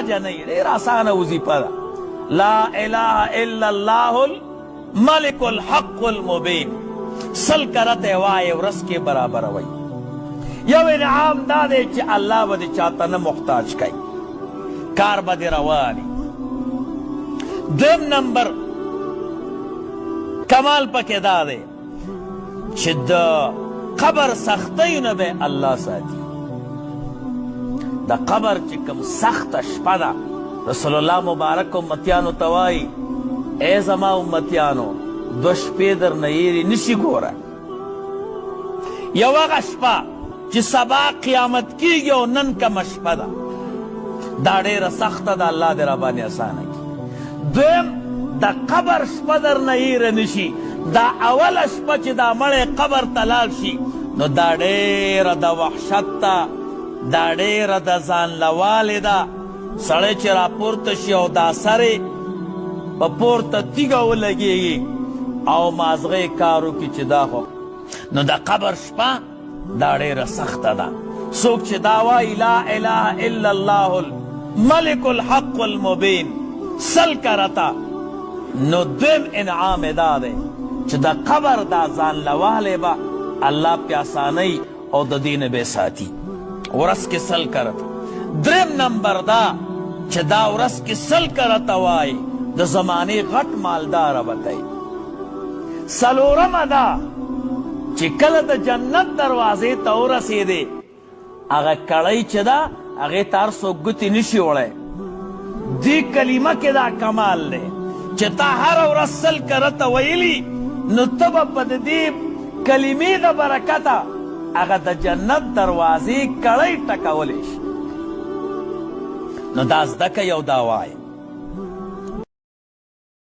محتاج نه یې. ډېر اسانه وظیفه ده. لا اله الا الله الملک الحق المبین. سل کرته وایې ورځ کې برابروئ. یو انعام دا دی چې الله به دې چاته نه محتاج کوي، کار به دې رواني. دویم نمبر کمال پکې دا دی چې د قبر سختیونه به الله ساتي. د قبر چې کوم سخته شپه ده، رسول الله مبارک امتیانو ته وایي ای زما امتیانو 2 شپې درنه هېرې نشي ګوره. یو هغه شپه چې سبا قیامت کیږي او نن کمه شپه ده، دا ډېره سخته ده، الله دې راباندې اسانه کړي. دویم د قبر شپه درنه هېره نشي. دا اوله شپه چې دا مړی قبر ته لاړ شي نو دا ډېره د وحشت ده، دا ډېره د ځانلوالې ده. سړی چې راپورته شي او دا سر یې په پورته تیږه ولګېږي او مازغه کار وکړي چې دا خو نو د قبر شپه دا ډېره سخته ده. څوک چې دا وایي لا اله الا الله الملک الحق المبین سل کرته، نو دویم انعام دا دی چې د قبر دا ځانلوالی به الله پې اسانۍ او د دې نه به ساتي. ورځ کې سل کرته. دریم نمبر دا چې دا ورځ کې سل کرته وایي د زمانې غټ مالداره به دی. څلورمه دا چې کله د جنت دروازې ته ورسېدې، هغه کړۍ چې ده هغې ته هر څوک ګوتې نشي وړی. دې کلمه کې دا کمال دی چې تا هره ورځ سل کرته ویلي، نو ته به په د دې کلمې د برکته هغه د جنت دروازې کړۍ ټکولی شي. نو دا زده که یو دا وایه